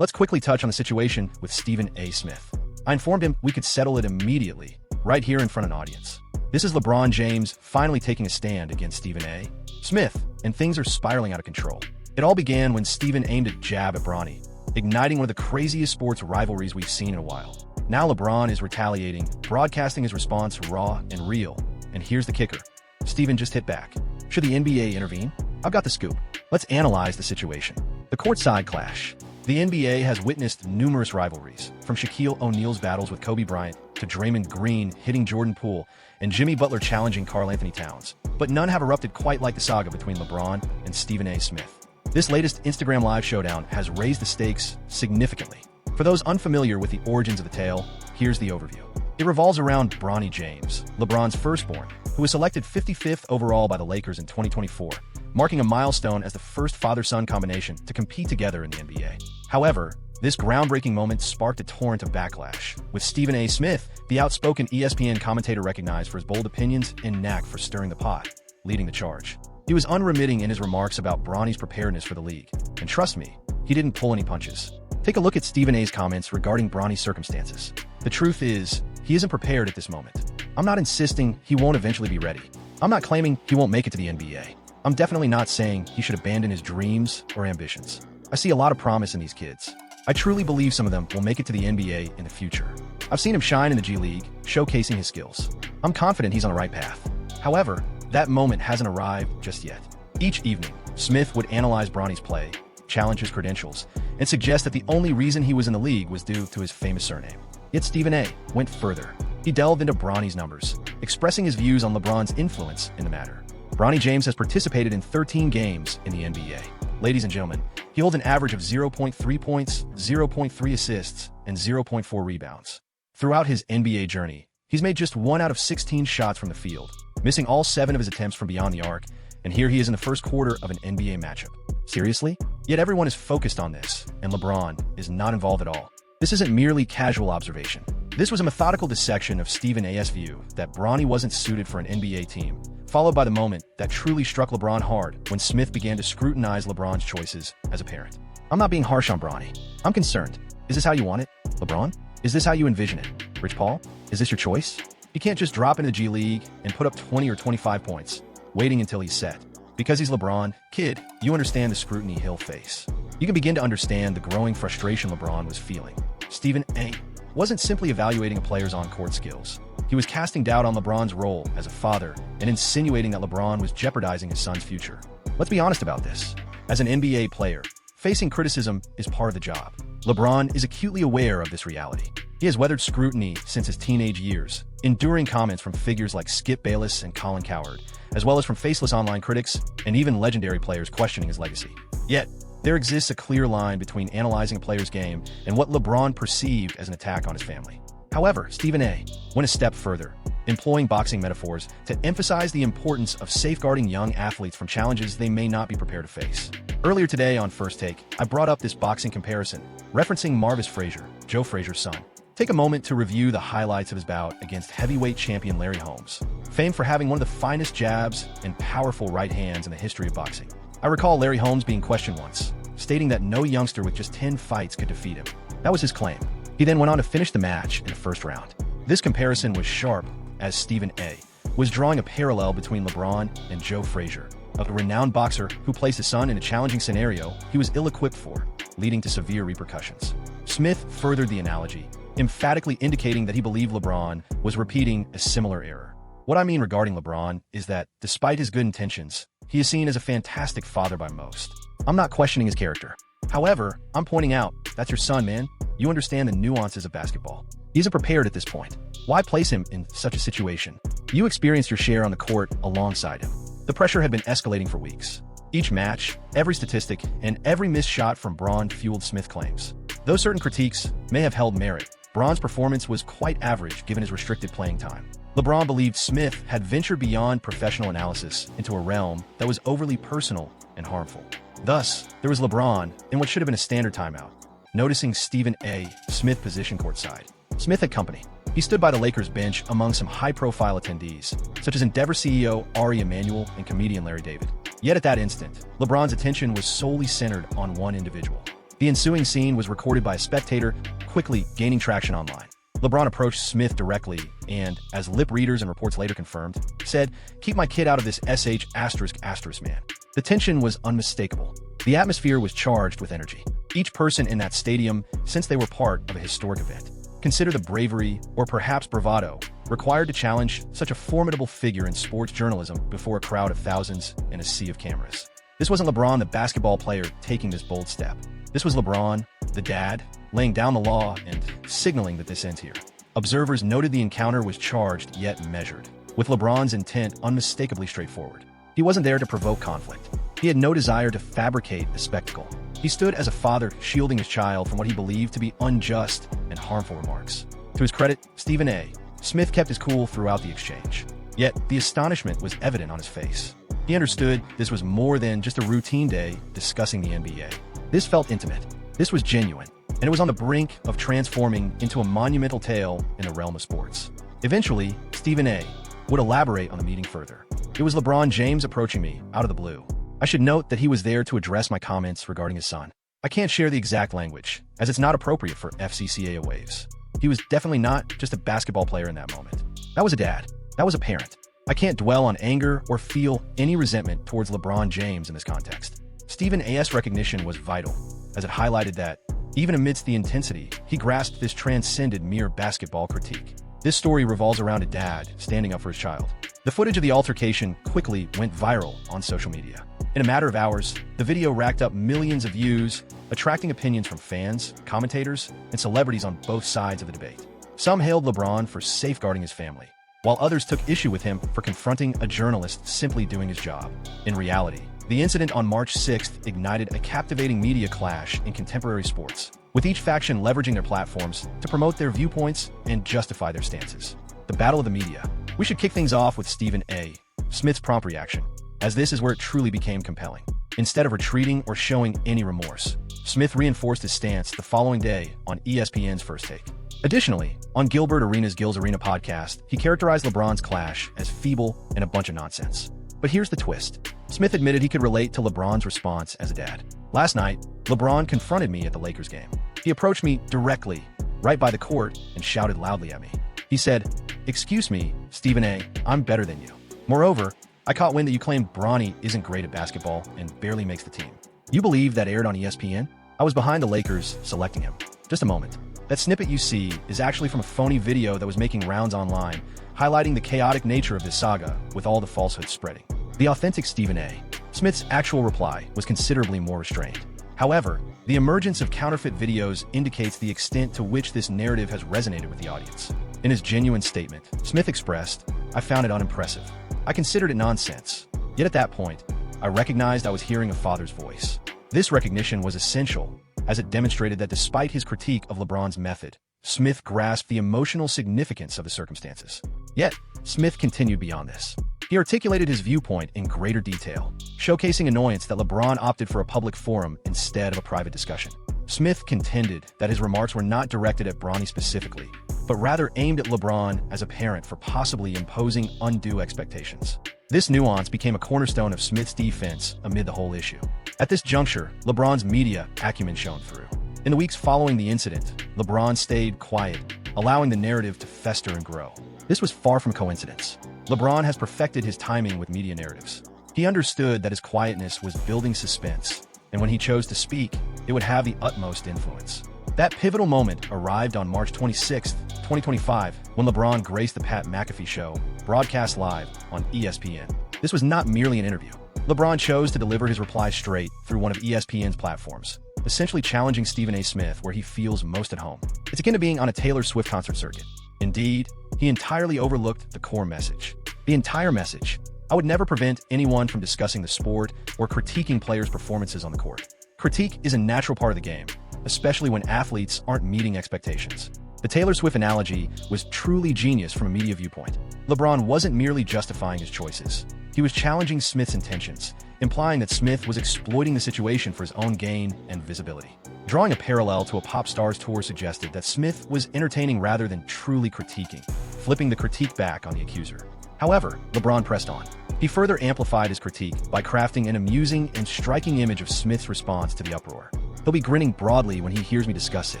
Let's quickly touch on the situation with Stephen A. Smith. I informed him we could settle it immediately, right here in front of an audience. This is LeBron James finally taking a stand against Stephen A. Smith, and things are spiraling out of control. It all began when Stephen aimed a jab at Bronny, igniting one of the craziest sports rivalries we've seen in a while. Now LeBron is retaliating, broadcasting his response raw and real. And here's the kicker. Stephen just hit back. Should the NBA intervene? I've got the scoop. Let's analyze the situation. The courtside clash. The NBA has witnessed numerous rivalries, from Shaquille O'Neal's battles with Kobe Bryant to Draymond Green hitting Jordan Poole and Jimmy Butler challenging Karl Anthony Towns. But none have erupted quite like the saga between LeBron and Stephen A. Smith. This latest Instagram Live showdown has raised the stakes significantly. For those unfamiliar with the origins of the tale, here's the overview. It revolves around Bronny James, LeBron's firstborn, who was selected 55th overall by the Lakers in 2024, marking a milestone as the first father-son combination to compete together in the NBA. However, this groundbreaking moment sparked a torrent of backlash, with Stephen A. Smith, the outspoken ESPN commentator recognized for his bold opinions and knack for stirring the pot, leading the charge. He was unremitting in his remarks about Bronny's preparedness for the league, and trust me, he didn't pull any punches. Take a look at Stephen A.'s comments regarding Bronny's circumstances. The truth is, he isn't prepared at this moment. I'm not insisting he won't eventually be ready. I'm not claiming he won't make it to the NBA. I'm definitely not saying he should abandon his dreams or ambitions. I see a lot of promise in these kids. I truly believe some of them will make it to the NBA in the future. I've seen him shine in the G League, showcasing his skills. I'm confident he's on the right path. However, that moment hasn't arrived just yet. Each evening, Smith would analyze Bronny's play, challenge his credentials, and suggest that the only reason he was in the league was due to his famous surname. Yet Stephen A. went further. He delved into Bronny's numbers, expressing his views on LeBron's influence in the matter. Bronny James has participated in 13 games in the NBA. Ladies and gentlemen, he holds an average of 0.3 points, 0.3 assists, and 0.4 rebounds. Throughout his NBA journey, he's made just 1 out of 16 shots from the field, missing all 7 of his attempts from beyond the arc, and here he is in the first quarter of an NBA matchup. Seriously? Yet everyone is focused on this, and LeBron is not involved at all. This isn't merely casual observation. This was a methodical dissection of Stephen A.'s view that Bronny wasn't suited for an NBA team, followed by the moment that truly struck LeBron hard when Smith began to scrutinize LeBron's choices as a parent. I'm not being harsh on Bronny. I'm concerned. Is this how you want it, LeBron? Is this how you envision it? Rich Paul? Is this your choice? You can't just drop into the G League and put up 20 or 25 points, waiting until he's set. Because he's LeBron, kid, you understand the scrutiny he'll face. You can begin to understand the growing frustration LeBron was feeling. Stephen A. wasn't simply evaluating a player's on-court skills. He was casting doubt on LeBron's role as a father and insinuating that LeBron was jeopardizing his son's future. Let's be honest about this. As an NBA player, facing criticism is part of the job. LeBron is acutely aware of this reality. He has weathered scrutiny since his teenage years, enduring comments from figures like Skip Bayless and Colin Cowherd, as well as from faceless online critics and even legendary players questioning his legacy. Yet, there exists a clear line between analyzing a player's game and what LeBron perceived as an attack on his family. However, Stephen A. went a step further, employing boxing metaphors to emphasize the importance of safeguarding young athletes from challenges they may not be prepared to face. Earlier today on First Take, I brought up this boxing comparison, referencing Marvis Frazier, Joe Frazier's son. Take a moment to review the highlights of his bout against heavyweight champion Larry Holmes, famed for having one of the finest jabs and powerful right hands in the history of boxing. I recall Larry Holmes being questioned once, stating that no youngster with just 10 fights could defeat him. That was his claim. He then went on to finish the match in the first round. This comparison was sharp, as Stephen A. was drawing a parallel between LeBron and Joe Frazier, a renowned boxer who placed his son in a challenging scenario he was ill-equipped for, leading to severe repercussions. Smith furthered the analogy, emphatically indicating that he believed LeBron was repeating a similar error. What I mean regarding LeBron is that, despite his good intentions, he is seen as a fantastic father by most. I'm not questioning his character. However, I'm pointing out, that's your son, man. You understand the nuances of basketball. He isn't prepared at this point. Why place him in such a situation? You experienced your share on the court alongside him. The pressure had been escalating for weeks. Each match, every statistic, and every missed shot from Bron fueled Smith claims. Though certain critiques may have held merit, Bron's performance was quite average given his restricted playing time. LeBron believed Smith had ventured beyond professional analysis into a realm that was overly personal and harmful. Thus, there was LeBron in what should have been a standard timeout, noticing Stephen A. Smith position courtside. Smith had company. He stood by the Lakers bench among some high-profile attendees, such as Endeavor CEO Ari Emanuel and comedian Larry David. Yet at that instant, LeBron's attention was solely centered on one individual. The ensuing scene was recorded by a spectator, quickly gaining traction online. LeBron approached Smith directly and, as lip readers and reports later confirmed, said, "Keep my kid out of this sh***, man." The tension was unmistakable. The atmosphere was charged with energy. Each person in that stadium, since they were part of a historic event, considered the bravery, or perhaps bravado, required to challenge such a formidable figure in sports journalism before a crowd of thousands and a sea of cameras. This wasn't LeBron, the basketball player, taking this bold step. This was LeBron, the dad, laying down the law and signaling that this ends here. Observers noted the encounter was charged yet measured, with LeBron's intent unmistakably straightforward. He wasn't there to provoke conflict. He had no desire to fabricate a spectacle. He stood as a father shielding his child from what he believed to be unjust and harmful remarks. To his credit, Stephen A. Smith kept his cool throughout the exchange. Yet, the astonishment was evident on his face. He understood this was more than just a routine day discussing the NBA. This felt intimate. This was genuine. And it was on the brink of transforming into a monumental tale in the realm of sports. Eventually, Stephen A. would elaborate on the meeting further. "It was LeBron James approaching me, out of the blue. I should note that he was there to address my comments regarding his son. I can't share the exact language, as it's not appropriate for FCCA waves. He was definitely not just a basketball player in that moment. That was a dad. That was a parent. I can't dwell on anger or feel any resentment towards LeBron James in this context." Stephen A.'s recognition was vital, as it highlighted that, even amidst the intensity, he grasped this transcended mere basketball critique. This story revolves around a dad standing up for his child. The footage of the altercation quickly went viral on social media. In a matter of hours, the video racked up millions of views, attracting opinions from fans, commentators, and celebrities on both sides of the debate. Some hailed LeBron for safeguarding his family, while others took issue with him for confronting a journalist simply doing his job. In reality, the incident on March 6th ignited a captivating media clash in contemporary sports, with each faction leveraging their platforms to promote their viewpoints and justify their stances. The battle of the media. We should kick things off with Stephen A. Smith's prompt reaction, as this is where it truly became compelling. Instead of retreating or showing any remorse, Smith reinforced his stance the following day on ESPN's First Take. Additionally, on Gilbert Arenas' Gil's Arena podcast, he characterized LeBron's clash as feeble and a bunch of nonsense. But here's the twist. Smith admitted he could relate to LeBron's response as a dad. "Last night, LeBron confronted me at the Lakers game. He approached me directly, right by the court, and shouted loudly at me. He said, 'Excuse me, Stephen A., I'm better than you. Moreover, I caught wind that you claimed Bronny isn't great at basketball and barely makes the team. You believe that aired on ESPN? I was behind the Lakers selecting him.' Just a moment. That snippet you see is actually from a phony video that was making rounds online, highlighting the chaotic nature of this saga with all the falsehoods spreading. The authentic Stephen A. Smith's actual reply was considerably more restrained. However, the emergence of counterfeit videos indicates the extent to which this narrative has resonated with the audience. In his genuine statement, Smith expressed, "I found it unimpressive. I considered it nonsense. Yet at that point, I recognized I was hearing a father's voice." This recognition was essential, as it demonstrated that despite his critique of LeBron's method, Smith grasped the emotional significance of the circumstances. Yet, Smith continued beyond this. He articulated his viewpoint in greater detail, showcasing annoyance that LeBron opted for a public forum instead of a private discussion. Smith contended that his remarks were not directed at Bronny specifically, but rather aimed at LeBron as a parent for possibly imposing undue expectations. This nuance became a cornerstone of Smith's defense amid the whole issue. At this juncture, LeBron's media acumen shone through. In the weeks following the incident, LeBron stayed quiet, allowing the narrative to fester and grow. This was far from coincidence. LeBron has perfected his timing with media narratives. He understood that his quietness was building suspense, and when he chose to speak, it would have the utmost influence. That pivotal moment arrived on March 26, 2025, when LeBron graced the Pat McAfee Show, broadcast live on ESPN. This was not merely an interview. LeBron chose to deliver his reply straight through one of ESPN's platforms, essentially challenging Stephen A. Smith where he feels most at home. It's akin to being on a Taylor Swift concert circuit. Indeed, he entirely overlooked the core message. The entire message. I would never prevent anyone from discussing the sport or critiquing players' performances on the court. Critique is a natural part of the game, especially when athletes aren't meeting expectations. The Taylor Swift analogy was truly genius from a media viewpoint. LeBron wasn't merely justifying his choices. He was challenging Smith's intentions, implying that Smith was exploiting the situation for his own gain and visibility. Drawing a parallel to a pop star's tour suggested that Smith was entertaining rather than truly critiquing, flipping the critique back on the accuser. However, LeBron pressed on. He further amplified his critique by crafting an amusing and striking image of Smith's response to the uproar. He'll be grinning broadly when he hears me discuss it.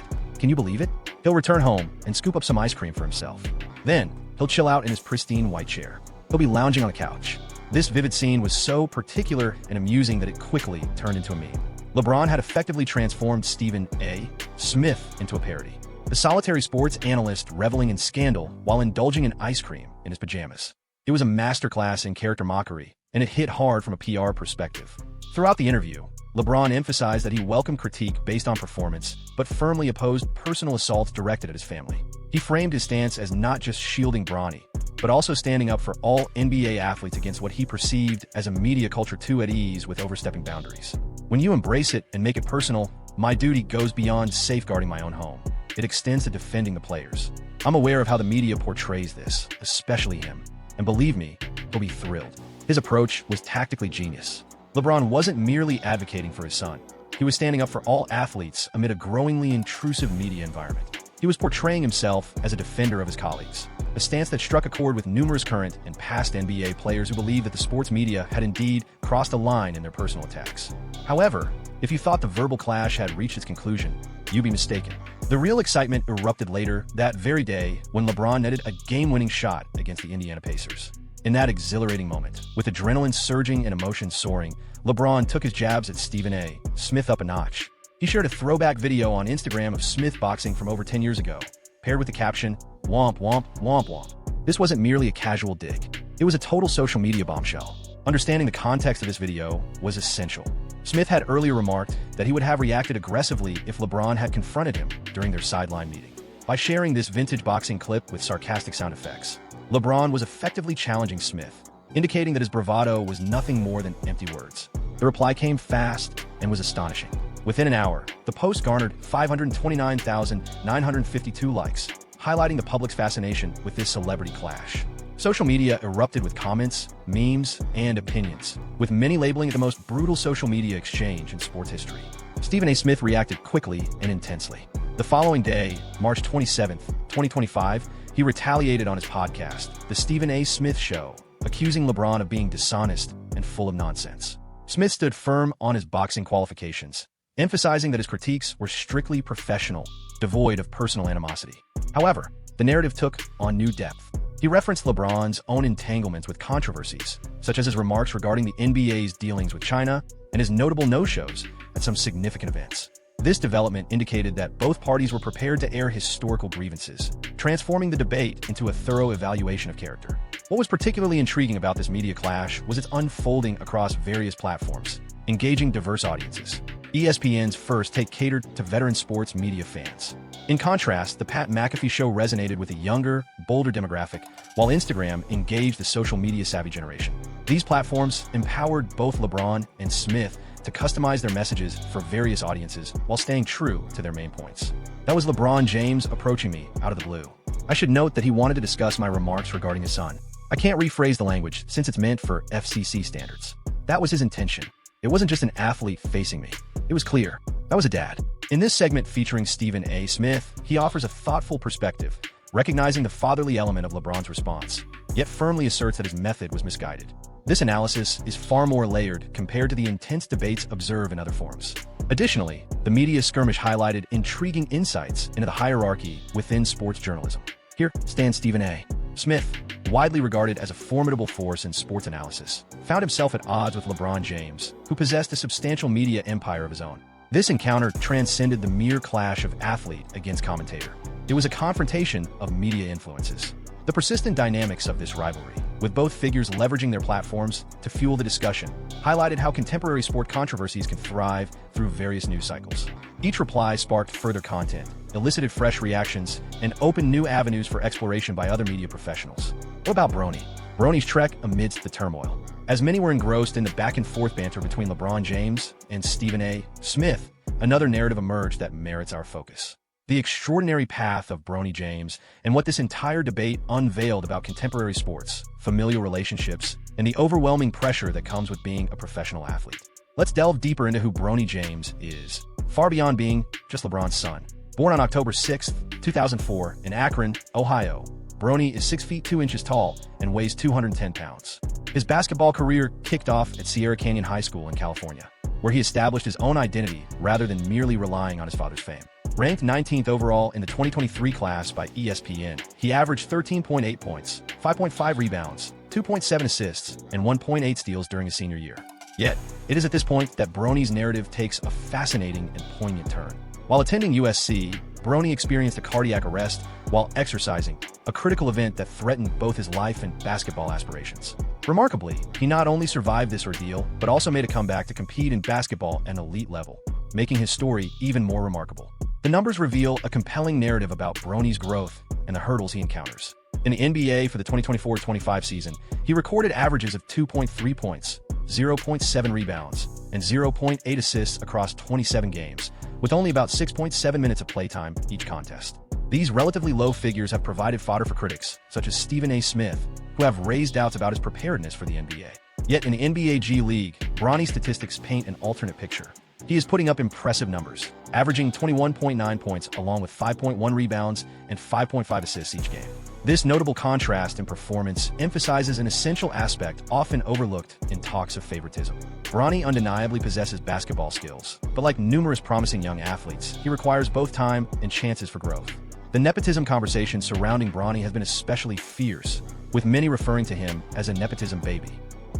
Can you believe it? He'll return home and scoop up some ice cream for himself. Then, he'll chill out in his pristine white chair. He'll be lounging on a couch. This vivid scene was so particular and amusing that it quickly turned into a meme. LeBron had effectively transformed Stephen A. Smith into a parody. The solitary sports analyst reveling in scandal while indulging in ice cream in his pajamas. It was a masterclass in character mockery, and it hit hard from a PR perspective. Throughout the interview, LeBron emphasized that he welcomed critique based on performance, but firmly opposed personal assaults directed at his family. He framed his stance as not just shielding Bronny, but also standing up for all NBA athletes against what he perceived as a media culture too at ease with overstepping boundaries. When you embrace it and make it personal, my duty goes beyond safeguarding my own home. It extends to defending the players. I'm aware of how the media portrays this, especially him. And believe me, he'll be thrilled. His approach was tactically genius. LeBron wasn't merely advocating for his son. He was standing up for all athletes amid a growingly intrusive media environment. He was portraying himself as a defender of his colleagues, a stance that struck a chord with numerous current and past NBA players who believed that the sports media had indeed crossed a line in their personal attacks. However, if you thought the verbal clash had reached its conclusion, you'd be mistaken. The real excitement erupted later that very day when LeBron netted a game-winning shot against the Indiana Pacers. In that exhilarating moment, with adrenaline surging and emotions soaring, LeBron took his jabs at Stephen A. Smith up a notch. He shared a throwback video on Instagram of Smith boxing from over 10 years ago, paired with the caption, "Womp womp womp womp." This wasn't merely a casual dig. It was a total social media bombshell. Understanding the context of this video was essential. Smith had earlier remarked that he would have reacted aggressively if LeBron had confronted him during their sideline meeting. By sharing this vintage boxing clip with sarcastic sound effects, LeBron was effectively challenging Smith, indicating that his bravado was nothing more than empty words. The reply came fast and was astonishing. Within an hour, the post garnered 529,952 likes, highlighting the public's fascination with this celebrity clash. Social media erupted with comments, memes, and opinions, with many labeling it the most brutal social media exchange in sports history. Stephen A. Smith reacted quickly and intensely. The following day, March 27, 2025, he retaliated on his podcast, The Stephen A. Smith Show, accusing LeBron of being dishonest and full of nonsense. Smith stood firm on his boxing qualifications, emphasizing that his critiques were strictly professional, devoid of personal animosity. However, the narrative took on new depth. He referenced LeBron's own entanglements with controversies, such as his remarks regarding the NBA's dealings with China and his notable no-shows at some significant events. This development indicated that both parties were prepared to air historical grievances, transforming the debate into a thorough evaluation of character. What was particularly intriguing about this media clash was its unfolding across various platforms, engaging diverse audiences. ESPN's First Take catered to veteran sports media fans. In contrast, the Pat McAfee show resonated with a younger, bolder demographic, while Instagram engaged the social media-savvy generation. These platforms empowered both LeBron and Smith to customize their messages for various audiences while staying true to their main points. That was LeBron James approaching me out of the blue. I should note that he wanted to discuss my remarks regarding his son. I can't rephrase the language since it's meant for FCC standards. That was his intention. It wasn't just an athlete facing me. It was clear. That was a dad. In this segment featuring Stephen A. Smith, he offers a thoughtful perspective, recognizing the fatherly element of LeBron's response, yet firmly asserts that his method was misguided. This analysis is far more layered compared to the intense debates observed in other forums. Additionally, the media skirmish highlighted intriguing insights into the hierarchy within sports journalism. Here stands Stephen A. Smith, widely regarded as a formidable force in sports analysis, found himself at odds with LeBron James, who possessed a substantial media empire of his own. This encounter transcended the mere clash of athlete against commentator. It was a confrontation of media influences. The persistent dynamics of this rivalry, with both figures leveraging their platforms to fuel the discussion, highlighted how contemporary sport controversies can thrive through various news cycles. Each reply sparked further content, elicited fresh reactions, and opened new avenues for exploration by other media professionals. What about Bronny? Bronny's trek amidst the turmoil. As many were engrossed in the back-and-forth banter between LeBron James and Stephen A. Smith, another narrative emerged that merits our focus. The extraordinary path of Bronny James and what this entire debate unveiled about contemporary sports, familial relationships, and the overwhelming pressure that comes with being a professional athlete. Let's delve deeper into who Bronny James is, far beyond being just LeBron's son. Born on October 6, 2004, in Akron, Ohio, Bronny is 6 feet 2 inches tall and weighs 210 pounds. His basketball career kicked off at Sierra Canyon High School in California, where he established his own identity rather than merely relying on his father's fame. Ranked 19th overall in the 2023 class by ESPN, he averaged 13.8 points, 5.5 rebounds, 2.7 assists, and 1.8 steals during his senior year. Yet, it is at this point that Bronny's narrative takes a fascinating and poignant turn. While attending USC, Bronny experienced a cardiac arrest while exercising, a critical event that threatened both his life and basketball aspirations. Remarkably, he not only survived this ordeal, but also made a comeback to compete in basketball at an elite level, making his story even more remarkable. The numbers reveal a compelling narrative about Bronny's growth and the hurdles he encounters. In the NBA for the 2024-25 season, he recorded averages of 2.3 points, 0.7 rebounds, and 0.8 assists across 27 games, with only about 6.7 minutes of playtime each contest. These relatively low figures have provided fodder for critics, such as Stephen A. Smith, who have raised doubts about his preparedness for the NBA. Yet in the NBA G League, Bronny's statistics paint an alternate picture. He is putting up impressive numbers, averaging 21.9 points along with 5.1 rebounds and 5.5 assists each game. This notable contrast in performance emphasizes an essential aspect often overlooked in talks of favoritism. Bronny undeniably possesses basketball skills, but like numerous promising young athletes, he requires both time and chances for growth. The nepotism conversation surrounding Bronny has been especially fierce, with many referring to him as a nepotism baby,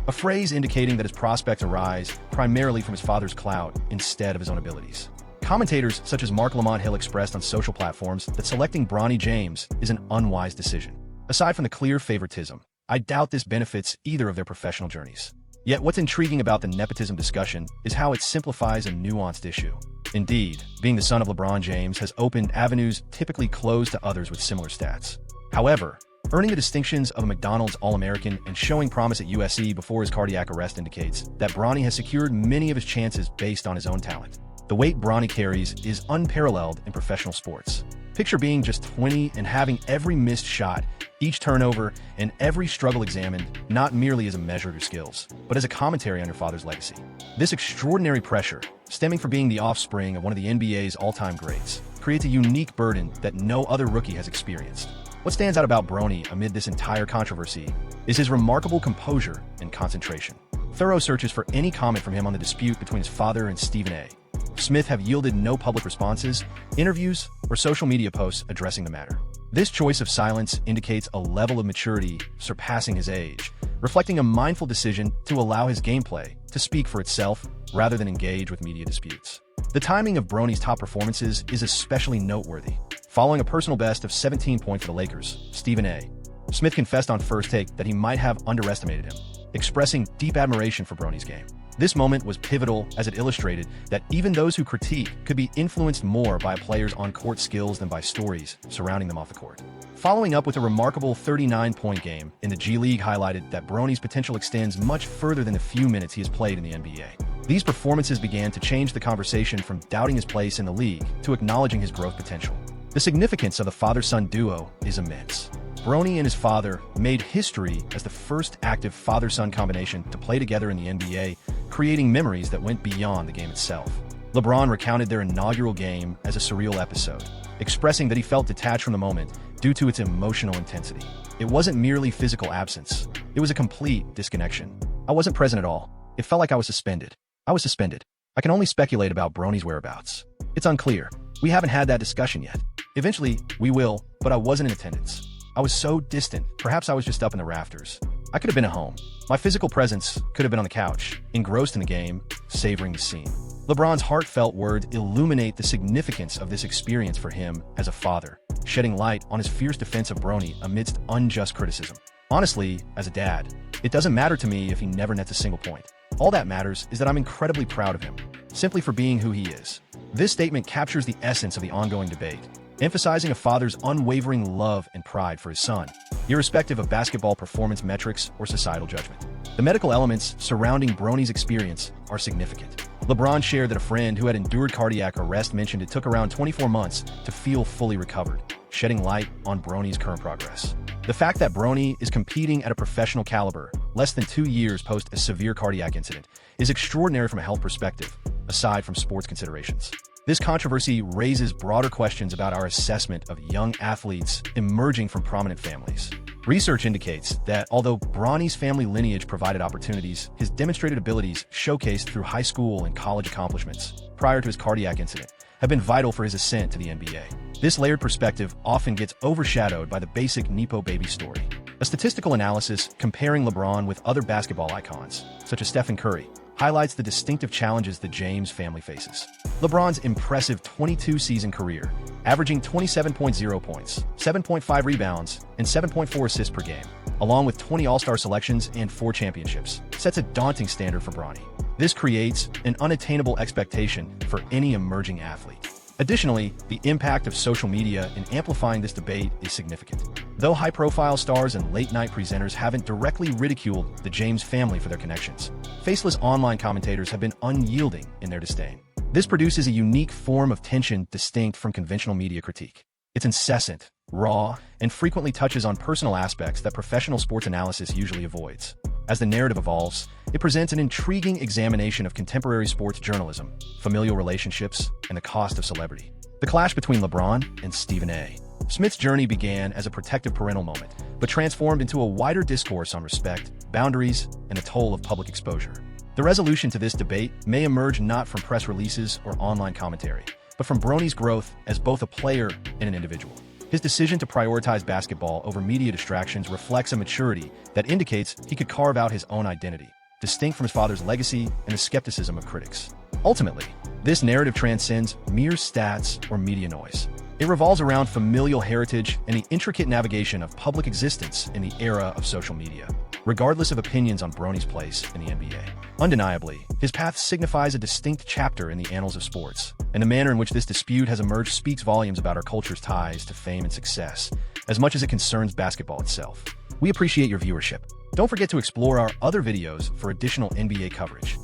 a phrase indicating that his prospects arise primarily from his father's clout instead of his own abilities. Commentators such as Mark Lamont Hill expressed on social platforms that selecting Bronny James is an unwise decision. Aside from the clear favoritism, I doubt this benefits either of their professional journeys. Yet what's intriguing about the nepotism discussion is how it simplifies a nuanced issue. Indeed, being the son of LeBron James has opened avenues typically closed to others with similar stats. However, earning the distinctions of a McDonald's All-American and showing promise at USC before his cardiac arrest indicates that Bronny has secured many of his chances based on his own talent. The weight Bronny carries is unparalleled in professional sports. Picture being just 20 and having every missed shot, each turnover, and every struggle examined not merely as a measure of your skills, but as a commentary on your father's legacy. This extraordinary pressure, stemming from being the offspring of one of the NBA's all-time greats, creates a unique burden that no other rookie has experienced. What stands out about Bronny amid this entire controversy is his remarkable composure and concentration. Thorough searches for any comment from him on the dispute between his father and Stephen A. Smith have yielded no public responses, interviews, or social media posts addressing the matter. This choice of silence indicates a level of maturity surpassing his age, reflecting a mindful decision to allow his gameplay to speak for itself rather than engage with media disputes. The timing of Bronny's top performances is especially noteworthy. Following a personal best of 17 points for the Lakers, Stephen A. Smith confessed on First Take that he might have underestimated him, expressing deep admiration for Bronny's game. This moment was pivotal as it illustrated that even those who critique could be influenced more by a player's on-court skills than by stories surrounding them off the court. Following up with a remarkable 39-point game in the G League highlighted that Bronny's potential extends much further than the few minutes he has played in the NBA. These performances began to change the conversation from doubting his place in the league to acknowledging his growth potential. The significance of the father-son duo is immense. Bronny and his father made history as the first active father-son combination to play together in the NBA, creating memories that went beyond the game itself. LeBron recounted their inaugural game as a surreal episode, expressing that he felt detached from the moment due to its emotional intensity. It wasn't merely physical absence. It was a complete disconnection. I wasn't present at all. It felt like I was suspended. I can only speculate about Bronny's whereabouts. It's unclear. We haven't had that discussion yet. Eventually, we will, but I wasn't in attendance. I was so distant, perhaps I was just up in the rafters. I could have been at home. My physical presence could have been on the couch, engrossed in the game, savoring the scene. LeBron's heartfelt words illuminate the significance of this experience for him as a father, shedding light on his fierce defense of Bronny amidst unjust criticism. Honestly, as a dad, it doesn't matter to me if he never nets a single point. All that matters is that I'm incredibly proud of him, simply for being who he is. This statement captures the essence of the ongoing debate, emphasizing a father's unwavering love and pride for his son, irrespective of basketball performance metrics or societal judgment. The medical elements surrounding Bronny's experience are significant. LeBron shared that a friend who had endured cardiac arrest mentioned it took around 24 months to feel fully recovered, shedding light on Bronny's current progress. The fact that Bronny is competing at a professional caliber less than 2 years post a severe cardiac incident is extraordinary from a health perspective, aside from sports considerations. This controversy raises broader questions about our assessment of young athletes emerging from prominent families. Research indicates that although Bronny's family lineage provided opportunities, his demonstrated abilities showcased through high school and college accomplishments prior to his cardiac incident have been vital for his ascent to the NBA. This layered perspective often gets overshadowed by the basic Nepo baby story. A statistical analysis comparing LeBron with other basketball icons, such as Stephen Curry, highlights the distinctive challenges the James family faces. LeBron's impressive 22-season career, averaging 27.0 points, 7.5 rebounds, and 7.4 assists per game, along with 20 All-Star selections and 4 championships, sets a daunting standard for Bronny. This creates an unattainable expectation for any emerging athlete. Additionally, the impact of social media in amplifying this debate is significant. Though high-profile stars and late-night presenters haven't directly ridiculed the James family for their connections, faceless online commentators have been unyielding in their disdain. This produces a unique form of tension distinct from conventional media critique. It's incessant, raw, and frequently touches on personal aspects that professional sports analysis usually avoids. As the narrative evolves, it presents an intriguing examination of contemporary sports journalism, familial relationships, and the cost of celebrity. The clash between LeBron and Stephen A. Smith's journey began as a protective parental moment, but transformed into a wider discourse on respect, boundaries, and the toll of public exposure. The resolution to this debate may emerge not from press releases or online commentary, but from Bronny's growth as both a player and an individual. His decision to prioritize basketball over media distractions reflects a maturity that indicates he could carve out his own identity, distinct from his father's legacy and the skepticism of critics. Ultimately, this narrative transcends mere stats or media noise. It revolves around familial heritage and the intricate navigation of public existence in the era of social media, regardless of opinions on Bronny's place in the NBA. Undeniably, his path signifies a distinct chapter in the annals of sports, and the manner in which this dispute has emerged speaks volumes about our culture's ties to fame and success, as much as it concerns basketball itself. We appreciate your viewership. Don't forget to explore our other videos for additional NBA coverage.